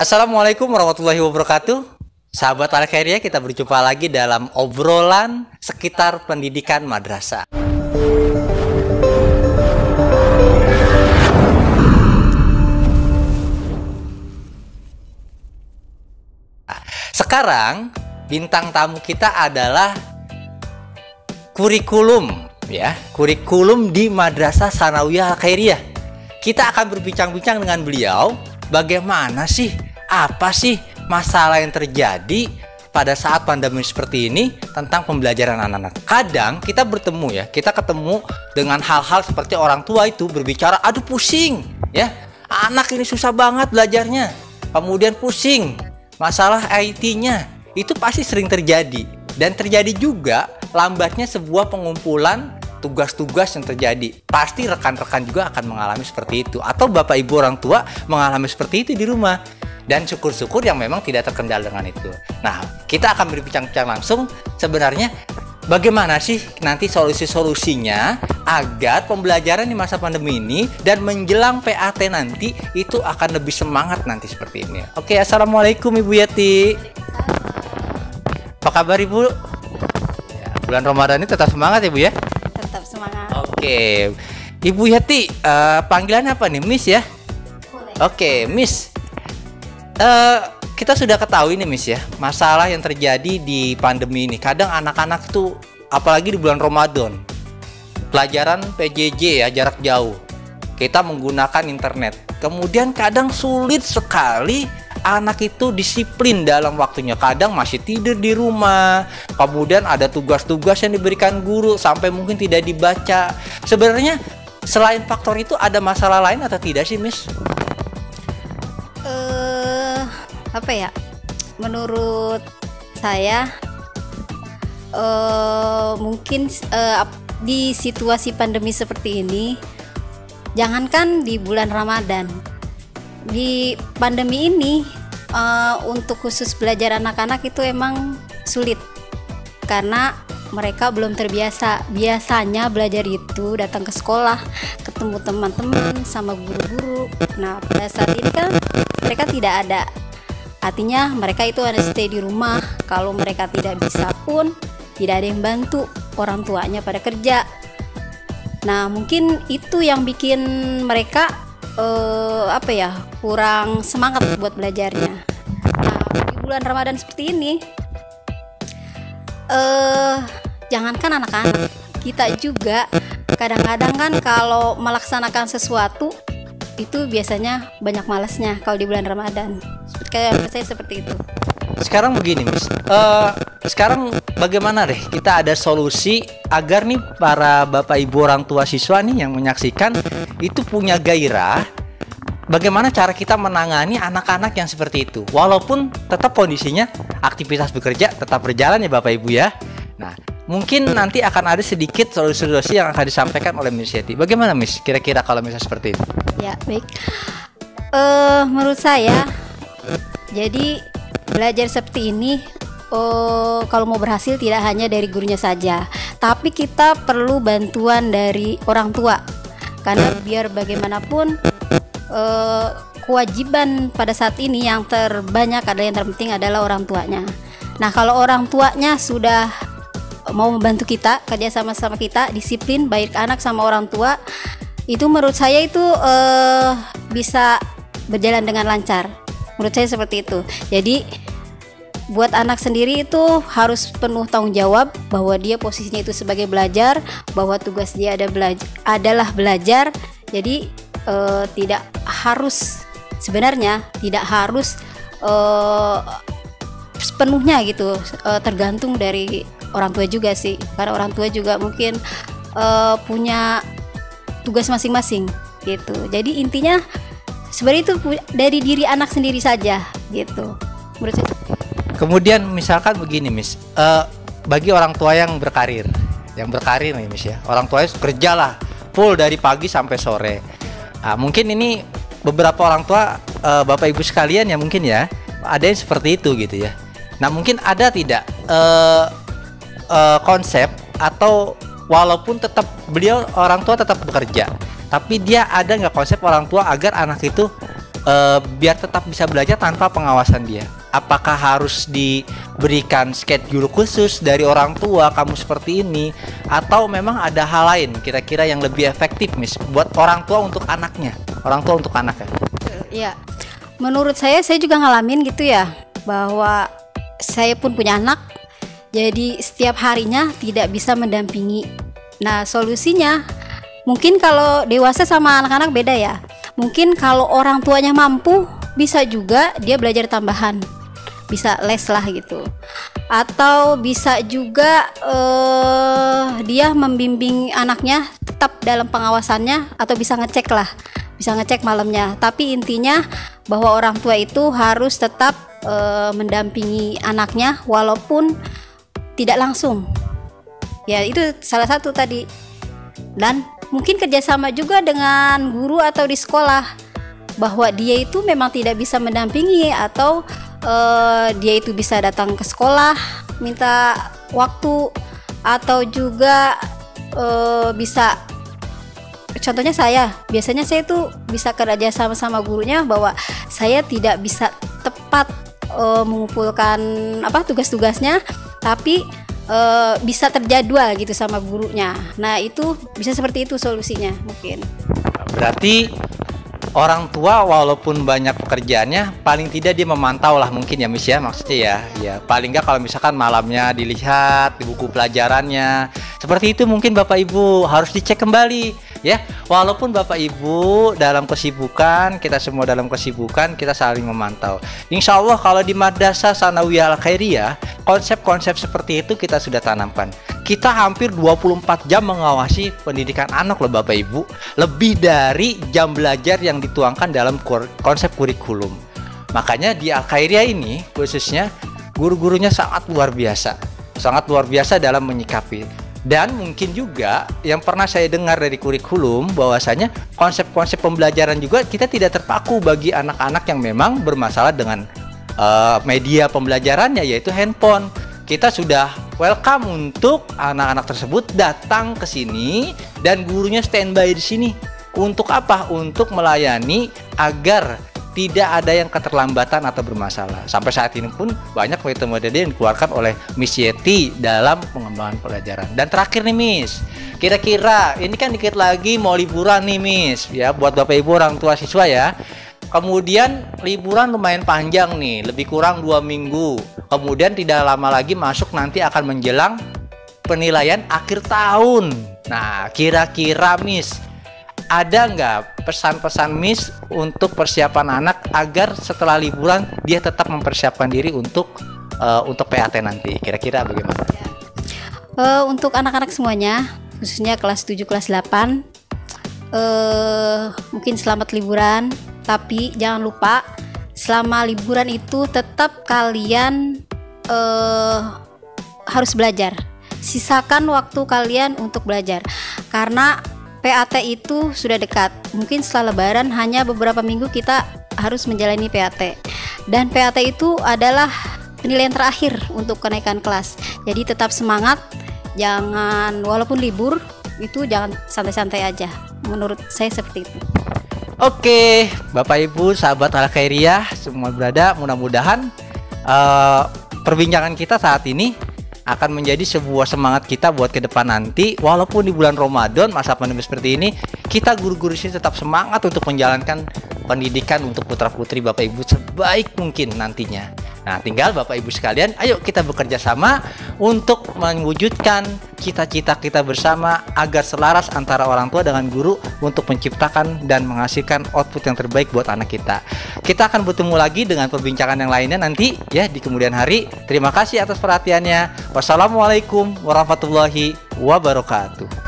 Assalamualaikum warahmatullahi wabarakatuh. Sahabat Al Khairiyah, kita berjumpa lagi dalam obrolan sekitar pendidikan madrasah. Sekarang bintang tamu kita adalah kurikulum di Madrasah Tsanawiyah Al Khairiyah. Kita akan berbincang-bincang dengan beliau bagaimana sih, apa sih masalah yang terjadi pada saat pandemi seperti ini tentang pembelajaran anak-anak. Kadang kita ketemu dengan hal-hal seperti orang tua itu berbicara, aduh pusing ya, anak ini susah banget belajarnya, kemudian pusing masalah IT-nya. Itu pasti sering terjadi, dan terjadi juga lambatnya sebuah pengumpulan tugas-tugas yang terjadi. Pasti rekan-rekan juga akan mengalami seperti itu, atau bapak ibu orang tua mengalami seperti itu di rumah. Dan syukur-syukur yang memang tidak terkendala dengan itu. Nah, kita akan berbincang-bincang langsung sebenarnya bagaimana sih nanti solusi-solusinya agar pembelajaran di masa pandemi ini dan menjelang PAT nanti itu akan lebih semangat nanti seperti ini. Oke, Assalamualaikum Ibu Yati. Apa kabar Ibu? Ya, bulan Ramadan ini tetap semangat ya Bu ya? Tetap semangat. Oke, Ibu Yati, panggilan apa nih, Miss ya? Boleh. Oke, Miss. Kita sudah ketahui nih Miss ya, masalah yang terjadi di pandemi ini. Kadang anak-anak tuh, apalagi di bulan Ramadan, pelajaran PJJ ya, jarak jauh, kita menggunakan internet. Kemudian kadang sulit sekali anak itu disiplin dalam waktunya. Kadang masih tidur di rumah, kemudian ada tugas-tugas yang diberikan guru sampai mungkin tidak dibaca. Sebenarnya selain faktor itu ada masalah lain atau tidak sih Miss? Apa ya? Menurut saya mungkin di situasi pandemi seperti ini, jangankan di bulan Ramadan, di pandemi ini untuk khusus belajar anak-anak itu emang sulit karena mereka belum terbiasa. Biasanya belajar itu datang ke sekolah, ketemu teman-teman sama guru-guru. Nah, pada saat ini kan mereka tidak ada. Artinya mereka itu ada stay di rumah. Kalau mereka tidak bisa pun tidak ada yang bantu, orang tuanya pada kerja. Nah, mungkin itu yang bikin mereka kurang semangat buat belajarnya. Nah, di bulan Ramadan seperti ini, jangankan anak-anak, kita juga kadang-kadang kan kalau melaksanakan sesuatu itu biasanya banyak malasnya kalau di bulan Ramadan. Kayak saya seperti itu. Sekarang begini Miss, sekarang bagaimana deh kita ada solusi agar nih para bapak ibu orang tua siswa nih yang menyaksikan itu punya gairah. Bagaimana cara kita menangani anak-anak yang seperti itu, walaupun tetap kondisinya aktivitas bekerja tetap berjalan ya bapak ibu ya. Nah, mungkin nanti akan ada sedikit solusi-solusi yang akan disampaikan oleh Miss Yati. Bagaimana Miss kira-kira kalau misalnya seperti itu? Ya, baik. Menurut saya, jadi belajar seperti ini kalau mau berhasil tidak hanya dari gurunya saja, tapi kita perlu bantuan dari orang tua. Karena biar bagaimanapun kewajiban pada saat ini yang terbanyak adalah, yang terpenting adalah orang tuanya. Nah, kalau orang tuanya sudah mau membantu kita, kerja sama-sama kita, disiplin baik anak sama orang tua, itu menurut saya itu bisa berjalan dengan lancar. Menurut saya seperti itu. Jadi buat anak sendiri itu harus penuh tanggung jawab bahwa dia posisinya itu sebagai belajar, bahwa tugas dia adalah belajar. Jadi tidak harus, sebenarnya tidak harus sepenuhnya gitu tergantung dari orang tua juga sih. Karena orang tua juga mungkin punya tugas masing-masing gitu. Jadi intinya sebenarnya itu dari diri anak sendiri saja gitu menurut saya. Kemudian misalkan begini Miss, bagi orang tua yang berkarir nih Miss ya, orang tuanya kerja lah full dari pagi sampai sore. Nah, mungkin ini beberapa orang tua bapak ibu sekalian ya, mungkin ya ada yang seperti itu gitu ya. Nah, mungkin ada tidak konsep atau walaupun tetap beliau orang tua tetap bekerja, tapi dia ada nggak konsep orang tua agar anak itu biar tetap bisa belajar tanpa pengawasan dia? Apakah harus diberikan schedule khusus dari orang tua kamu seperti ini, atau memang ada hal lain kira-kira yang lebih efektif Miss buat orang tua untuk anaknya, Ya, menurut saya juga ngalamin gitu ya, bahwa saya pun punya anak, jadi setiap harinya tidak bisa mendampingi. Nah, solusinya mungkin kalau dewasa sama anak-anak beda ya. Mungkin kalau orang tuanya mampu, bisa juga dia belajar tambahan, bisa les lah gitu, atau bisa juga dia membimbing anaknya tetap dalam pengawasannya, atau bisa ngecek malamnya. Tapi intinya bahwa orang tua itu harus tetap mendampingi anaknya walaupun tidak langsung. Ya, itu salah satu tadi. Dan mungkin kerjasama juga dengan guru atau di sekolah, bahwa dia itu memang tidak bisa mendampingi, atau dia itu bisa datang ke sekolah minta waktu, atau juga bisa, contohnya biasanya saya itu bisa kerja sama gurunya, bahwa saya tidak bisa tepat mengumpulkan tugas-tugasnya, tapi bisa terjadwal gitu sama gurunya. Nah, itu bisa seperti itu solusinya mungkin. Berarti orang tua walaupun banyak pekerjaannya, paling tidak dia memantau lah mungkin ya Miss ya, maksudnya ya paling nggak kalau misalkan malamnya dilihat di buku pelajarannya seperti itu, mungkin Bapak Ibu harus dicek kembali ya. Walaupun Bapak Ibu dalam kesibukan, kita semua dalam kesibukan, kita saling memantau. Insya Allah kalau di Madrasah Tsanawiyah Al Khairiyah, konsep-konsep seperti itu kita sudah tanamkan. Kita hampir 24 jam mengawasi pendidikan anak loh Bapak Ibu, lebih dari jam belajar yang dituangkan dalam konsep kurikulum. Makanya di Al Khairiyah ini khususnya guru-gurunya sangat luar biasa dalam menyikapi. Dan mungkin juga yang pernah saya dengar dari kurikulum, bahwasanya konsep-konsep pembelajaran juga kita tidak terpaku bagi anak-anak yang memang bermasalah dengan media pembelajarannya, yaitu handphone. Kita sudah welcome untuk anak-anak tersebut datang ke sini dan gurunya standby di sini. Untuk apa? Untuk melayani agar tidak ada yang keterlambatan atau bermasalah. Sampai saat ini pun banyak metode-metode yang dikeluarkan oleh Miss Yeti dalam pengembangan pelajaran. Dan terakhir nih Miss, kira-kira ini kan dikit lagi mau liburan nih Miss ya, buat Bapak Ibu orang tua siswa ya. Kemudian liburan lumayan panjang nih, lebih kurang 2 minggu. Kemudian tidak lama lagi masuk, nanti akan menjelang penilaian akhir tahun. Nah, kira-kira Miss, ada nggak pesan-pesan Miss untuk persiapan anak agar setelah liburan dia tetap mempersiapkan diri untuk PAT nanti? Kira-kira bagaimana? Untuk anak-anak semuanya, khususnya kelas 7, kelas 8, mungkin selamat liburan. Tapi jangan lupa, selama liburan itu tetap kalian harus belajar. Sisakan waktu kalian untuk belajar, karena PAT itu sudah dekat. Mungkin setelah lebaran hanya beberapa minggu kita harus menjalani PAT. Dan PAT itu adalah penilaian terakhir untuk kenaikan kelas. Jadi tetap semangat, jangan, walaupun libur itu jangan santai-santai aja. Menurut saya seperti itu. Oke, Bapak Ibu, sahabat Al Khairiyah semua berada, mudah-mudahan perbincangan kita saat ini akan menjadi sebuah semangat kita buat ke depan nanti. Walaupun di bulan Ramadan, masa pandemi seperti ini, kita guru-guru sini tetap semangat untuk menjalankan pendidikan untuk putra-putri Bapak Ibu sebaik mungkin nantinya. Nah, tinggal Bapak Ibu sekalian, ayo kita bekerja sama untuk mewujudkan cita-cita kita bersama agar selaras antara orang tua dengan guru untuk menciptakan dan menghasilkan output yang terbaik buat anak kita. Kita akan bertemu lagi dengan perbincangan yang lainnya nanti ya di kemudian hari. Terima kasih atas perhatiannya. Wassalamualaikum warahmatullahi wabarakatuh.